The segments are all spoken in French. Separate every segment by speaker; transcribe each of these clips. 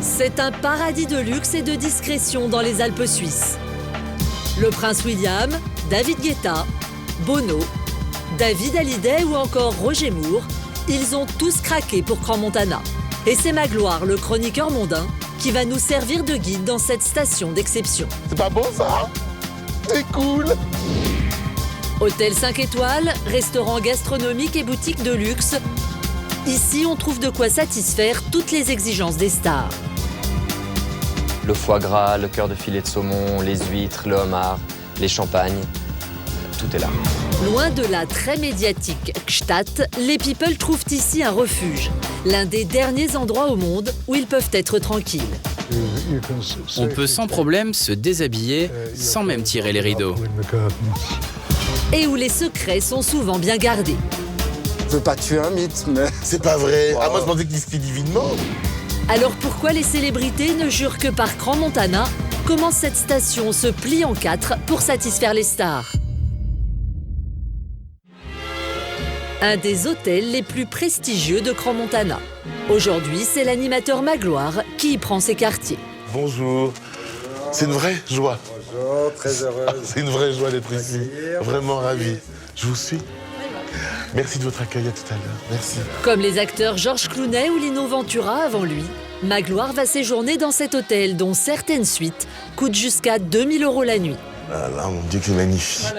Speaker 1: C'est un paradis de luxe et de discrétion dans les Alpes suisses. Le prince William, David Guetta, Bono, David Hallyday ou encore Roger Moore, ils ont tous craqué pour Crans-Montana. Et c'est Magloire, le chroniqueur mondain, qui va nous servir de guide dans cette station d'exception.
Speaker 2: C'est pas bon ça? C'est cool!
Speaker 1: Hôtel 5 étoiles, restaurant gastronomique et boutique de luxe. Ici, on trouve de quoi satisfaire toutes les exigences des stars.
Speaker 3: Le foie gras, le cœur de filet de saumon, les huîtres, le homard, les champagnes, tout est là.
Speaker 1: Loin de la très médiatique Gstaad, les people trouvent ici un refuge. L'un des derniers endroits au monde où ils peuvent être tranquilles.
Speaker 4: On peut sans problème se déshabiller sans même tirer les rideaux.
Speaker 1: Et où les secrets sont souvent bien gardés.
Speaker 5: Je veux pas tuer un mythe, mais...
Speaker 2: C'est pas vrai. Ah, moi je pensais qu'il se fit divinement.
Speaker 1: Alors pourquoi les célébrités ne jurent que par Crans-Montana? Comment cette station se plie en quatre pour satisfaire les stars? Un des hôtels les plus prestigieux de Crans-Montana. Aujourd'hui, c'est l'animateur Magloire qui y prend ses quartiers.
Speaker 2: Bonjour. C'est une vraie joie.
Speaker 5: Bonjour, très heureuse.
Speaker 2: C'est une vraie joie d'être ici. Vraiment ravi. Je vous suis. Merci de votre accueil, à tout à l'heure. Merci.
Speaker 1: Comme les acteurs Georges Clooney ou Lino Ventura avant lui, Magloire va séjourner dans cet hôtel dont certaines suites coûtent jusqu'à 2 000 € la nuit.
Speaker 2: Ah là, mon Dieu, que c'est magnifique.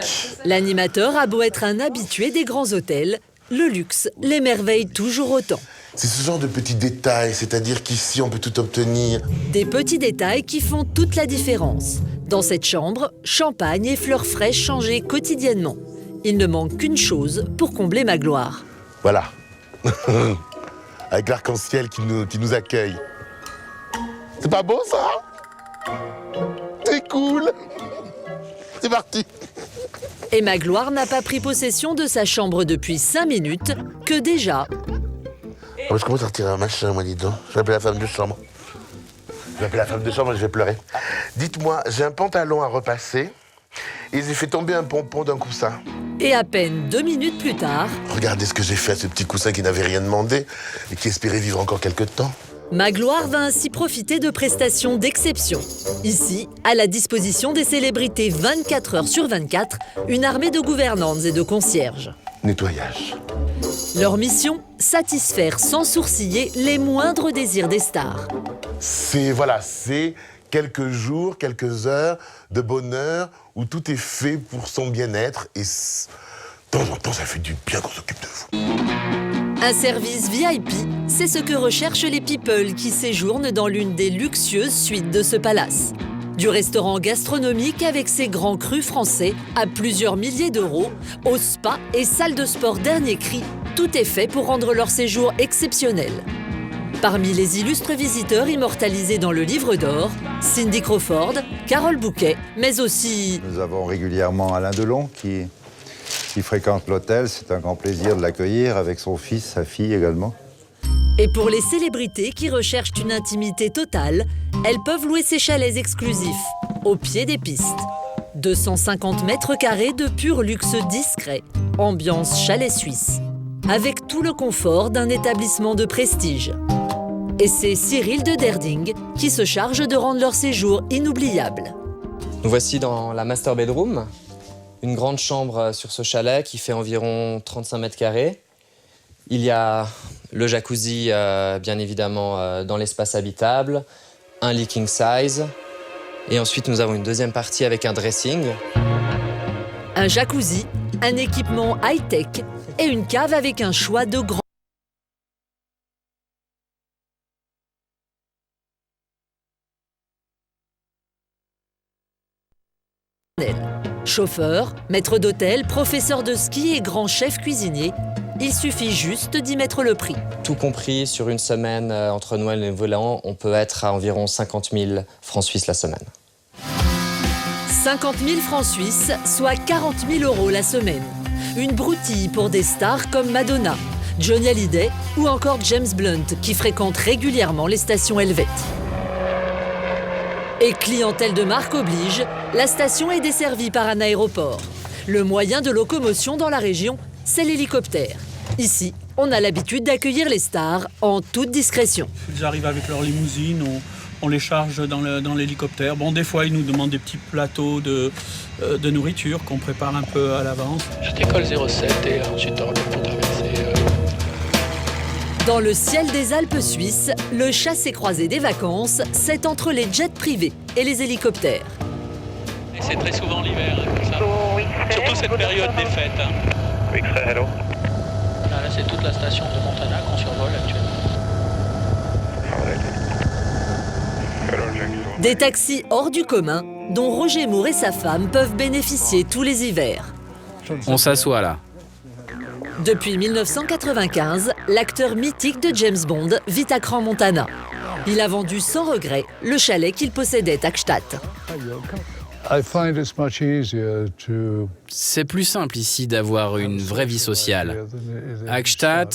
Speaker 1: L'animateur a beau être un habitué des grands hôtels, le luxe l'émerveille toujours autant.
Speaker 2: C'est ce genre de petits détails, c'est-à-dire qu'ici, on peut tout obtenir.
Speaker 1: Des petits détails qui font toute la différence. Dans cette chambre, champagne et fleurs fraîches changées quotidiennement. Il ne manque qu'une chose pour combler Magloire.
Speaker 2: Voilà. Avec l'arc-en-ciel qui nous accueille. C'est pas beau, ça? C'est cool. C'est parti.
Speaker 1: Et Magloire n'a pas pris possession de sa chambre depuis 5 minutes que déjà...
Speaker 2: Oh, je commence à retirer un machin, moi, dis donc. Je vais appeler la femme de chambre. Je vais appeler la femme de chambre et je vais pleurer. Dites-moi, j'ai un pantalon à repasser et j'ai fait tomber un pompon d'un coussin.
Speaker 1: Et à peine 2 minutes plus tard...
Speaker 2: Regardez ce que j'ai fait à ce petit coussin qui n'avait rien demandé et qui espérait vivre encore quelque temps.
Speaker 1: Magloire va ainsi profiter de prestations d'exception. Ici, à la disposition des célébrités 24 heures sur 24, une armée de gouvernantes et de concierges.
Speaker 2: Nettoyage.
Speaker 1: Leur mission, satisfaire sans sourciller les moindres désirs des stars.
Speaker 2: C'est quelques jours, quelques heures de bonheur où tout est fait pour son bien-être et de temps en temps, ça fait du bien qu'on s'occupe de vous.
Speaker 1: Un service VIP, c'est ce que recherchent les people qui séjournent dans l'une des luxueuses suites de ce palace. Du restaurant gastronomique avec ses grands crus français à plusieurs milliers d'euros, au spa et salle de sport dernier cri, tout est fait pour rendre leur séjour exceptionnel. Parmi les illustres visiteurs immortalisés dans le livre d'or, Cindy Crawford, Carole Bouquet, mais aussi...
Speaker 6: Nous avons régulièrement Alain Delon qui fréquente l'hôtel. C'est un grand plaisir de l'accueillir avec son fils, sa fille également.
Speaker 1: Et pour les célébrités qui recherchent une intimité totale, elles peuvent louer ces chalets exclusifs, au pied des pistes. 250 mètres carrés de pur luxe discret, ambiance chalet suisse, avec tout le confort d'un établissement de prestige. Et c'est Cyril de Derding qui se charge de rendre leur séjour inoubliable.
Speaker 3: Nous voici dans la master bedroom, une grande chambre sur ce chalet qui fait environ 35 mètres carrés. Il y a le jacuzzi, bien évidemment, dans l'espace habitable, un lit king size. Et ensuite, nous avons une deuxième partie avec un dressing.
Speaker 1: Un jacuzzi, un équipement high-tech et une cave avec un choix de grands... Chauffeur, maître d'hôtel, professeur de ski et grand chef cuisinier, il suffit juste d'y mettre le prix.
Speaker 3: Tout compris, sur une semaine, entre Noël et Nouvel An, on peut être à environ 50 000 francs suisses la semaine.
Speaker 1: 50 000 francs suisses, soit 40 000 € la semaine. Une broutille pour des stars comme Madonna, Johnny Hallyday ou encore James Blunt, qui fréquentent régulièrement les stations Helvet. Et clientèle de marque oblige, la station est desservie par un aéroport. Le moyen de locomotion dans la région, c'est l'hélicoptère. Ici, on a l'habitude d'accueillir les stars en toute discrétion.
Speaker 7: Ils arrivent avec leur limousine, on les charge dans l'hélicoptère. Bon, des fois, ils nous demandent des petits plateaux de nourriture qu'on prépare un peu à l'avance.
Speaker 8: Je décolle 07 et ensuite on pour traverser.
Speaker 1: Dans le ciel des Alpes suisses, le chassé-croisé des vacances, c'est entre les jets privés et les hélicoptères.
Speaker 7: Et c'est très souvent l'hiver, comme ça. Surtout cette période des fêtes.
Speaker 8: Là, c'est toute la station de Montana qu'on survole actuellement.
Speaker 1: Des taxis hors du commun, dont Roger Moore et sa femme peuvent bénéficier tous les hivers.
Speaker 4: On s'assoit là.
Speaker 1: Depuis 1995, l'acteur mythique de James Bond vit à Crans-Montana. Il a vendu sans regret le chalet qu'il possédait à Gstaad.
Speaker 4: C'est plus simple ici d'avoir une vraie vie sociale. À Gstaad,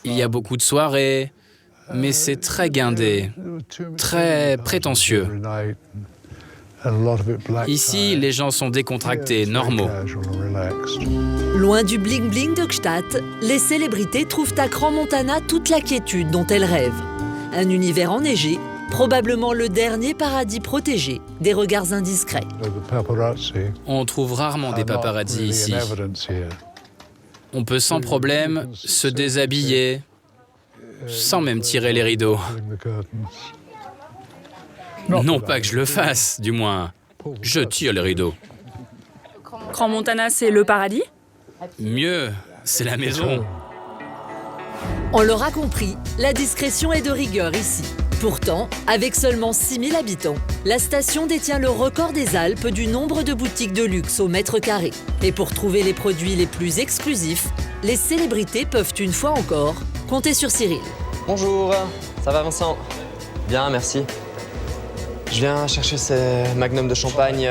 Speaker 4: il y a beaucoup de soirées, mais c'est très guindé, très prétentieux. Ici, les gens sont décontractés, normaux.
Speaker 1: Loin du bling-bling de Gstaad, les célébrités trouvent à Crans-Montana toute la quiétude dont elles rêvent. Un univers enneigé, probablement le dernier paradis protégé des regards indiscrets.
Speaker 4: On trouve rarement des paparazzis ici. On peut sans problème se déshabiller, sans même tirer les rideaux. Non pas que je le fasse, du moins. Je tire les rideaux.
Speaker 9: Crans-Montana, c'est le paradis?
Speaker 4: Mieux, c'est la maison.
Speaker 1: On l'aura compris, la discrétion est de rigueur ici. Pourtant, avec seulement 6000 habitants, la station détient le record des Alpes du nombre de boutiques de luxe au mètre carré. Et pour trouver les produits les plus exclusifs, les célébrités peuvent une fois encore compter sur Cyril.
Speaker 3: Bonjour, ça va Vincent? Bien, merci. Je viens chercher ces magnums de champagne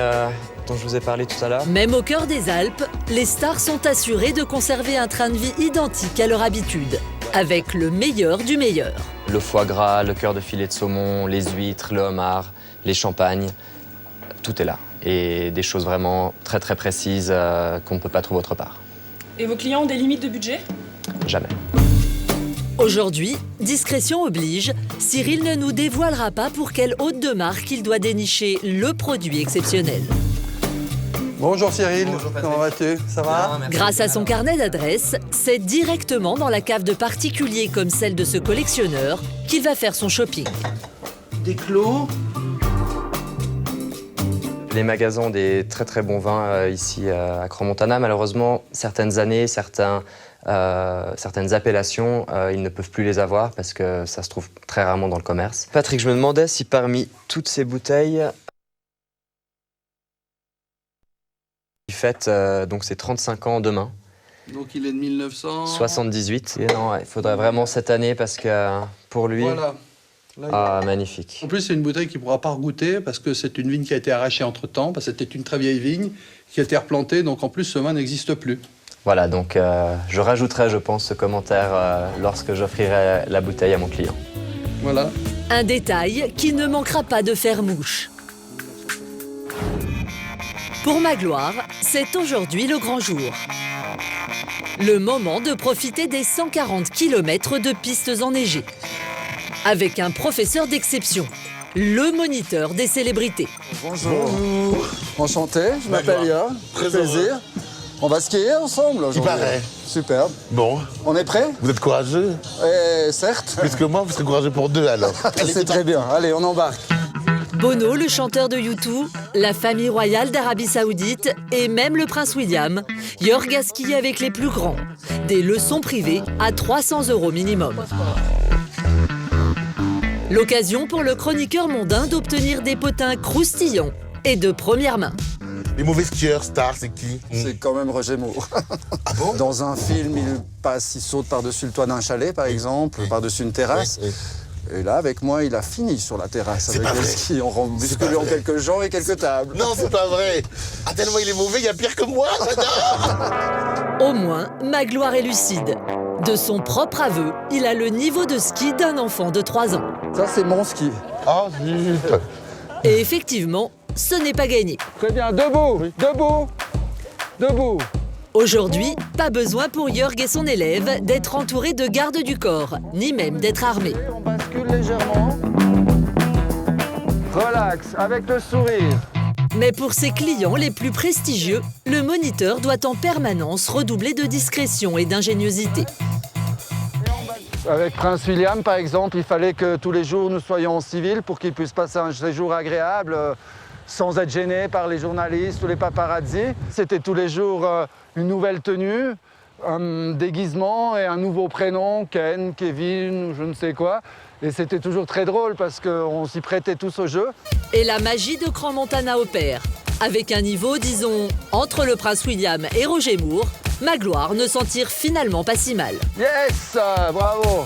Speaker 3: dont je vous ai parlé tout à l'heure.
Speaker 1: Même au cœur des Alpes, les stars sont assurées de conserver un train de vie identique à leur habitude, avec le meilleur du meilleur.
Speaker 3: Le foie gras, le cœur de filet de saumon, les huîtres, le homard, les champagnes, tout est là. Et des choses vraiment très très précises qu'on ne peut pas trouver autre part.
Speaker 9: Et vos clients ont des limites de budget?
Speaker 3: Jamais.
Speaker 1: Aujourd'hui, discrétion oblige, Cyril ne nous dévoilera pas pour quelle hôte de marque il doit dénicher le produit exceptionnel.
Speaker 5: Bonjour Cyril,
Speaker 3: Bonjour, Patrick.
Speaker 5: comment vas-tu? Ça va?
Speaker 1: Grâce à son carnet d'adresses, c'est directement dans la cave de particuliers comme celle de ce collectionneur qu'il va faire son shopping.
Speaker 5: Des clos?
Speaker 3: Les magasins ont des très très bons vins ici à Crans-Montana. Malheureusement, certaines années, certaines appellations, ils ne peuvent plus les avoir parce que ça se trouve très rarement dans le commerce. Patrick, je me demandais si parmi toutes ces bouteilles, il fête donc ses 35 ans demain.
Speaker 5: Donc il est de
Speaker 3: 1978. Et non, il faudrait vraiment cette année parce que pour lui...
Speaker 5: Voilà.
Speaker 3: Ah, magnifique.
Speaker 5: En plus, c'est une bouteille qu'il ne pourra pas regoûter parce que c'est une vigne qui a été arrachée entre-temps, parce que c'était une très vieille vigne qui a été replantée, donc en plus, ce vin n'existe plus.
Speaker 3: Voilà, donc je rajouterai, je pense, ce commentaire lorsque j'offrirai la bouteille à mon client.
Speaker 5: Voilà.
Speaker 1: Un détail qui ne manquera pas de faire mouche. Pour Magloire, c'est aujourd'hui le grand jour. Le moment de profiter des 140 km de pistes enneigées. Avec un professeur d'exception, le moniteur des célébrités.
Speaker 5: Bonjour. Enchanté, je m'appelle Léa.
Speaker 2: Très
Speaker 5: plaisir. On va skier ensemble aujourd'hui.
Speaker 2: Il paraît.
Speaker 5: Superbe.
Speaker 2: Bon,
Speaker 5: On est prêts?
Speaker 2: vous êtes courageux?
Speaker 5: Certes.
Speaker 2: Plus que moi, vous serez courageux pour deux alors.
Speaker 5: C'est très bien. Allez, on embarque.
Speaker 1: Bono, le chanteur de U2, la famille royale d'Arabie Saoudite et même le prince William, Jorg a skié avec les plus grands. Des leçons privées à 300 € minimum. L'occasion pour le chroniqueur mondain d'obtenir des potins croustillants et de première main.
Speaker 2: Les mauvais skieurs, stars, c'est qui?
Speaker 5: C'est quand même Roger Moore.
Speaker 2: Ah bon?
Speaker 5: Dans un film, il saute par-dessus le toit d'un chalet, par exemple, par-dessus une terrasse.
Speaker 2: Oui.
Speaker 5: Et là, avec moi, il a fini sur la terrasse
Speaker 2: C'est
Speaker 5: avec
Speaker 2: pas
Speaker 5: le
Speaker 2: vrai.
Speaker 5: ski. On rend
Speaker 2: C'est pas
Speaker 5: bousculé en
Speaker 2: vrai.
Speaker 5: quelques gens et quelques tables.
Speaker 2: Non, c'est pas vrai. Ah, tellement il est mauvais, il y a pire que moi.
Speaker 1: Au moins, Magloire est lucide. De son propre aveu, il a le niveau de ski d'un enfant de 3 ans.
Speaker 5: Ça, c'est mon ski.
Speaker 2: Ah, zut.
Speaker 1: Et effectivement, ce n'est pas gagné.
Speaker 5: Très bien, debout, debout, debout.
Speaker 1: Aujourd'hui, pas besoin pour Jörg et son élève d'être entouré de gardes du corps, ni même d'être armé.
Speaker 10: On bascule légèrement. Relax, avec le sourire.
Speaker 1: Mais pour ses clients les plus prestigieux, le moniteur doit en permanence redoubler de discrétion et d'ingéniosité.
Speaker 10: Avec Prince William, par exemple, il fallait que tous les jours nous soyons en civil pour qu'il puisse passer un séjour agréable sans être gêné par les journalistes ou les paparazzis. C'était tous les jours une nouvelle tenue, un déguisement et un nouveau prénom, Ken, Kevin, je ne sais quoi. Et c'était toujours très drôle parce qu'on s'y prêtait tous au jeu.
Speaker 1: Et la magie de Crans-Montana opère. Avec un niveau, disons, entre le Prince William et Roger Moore, Magloire ne s'en tire finalement pas si mal.
Speaker 10: Yes, bravo.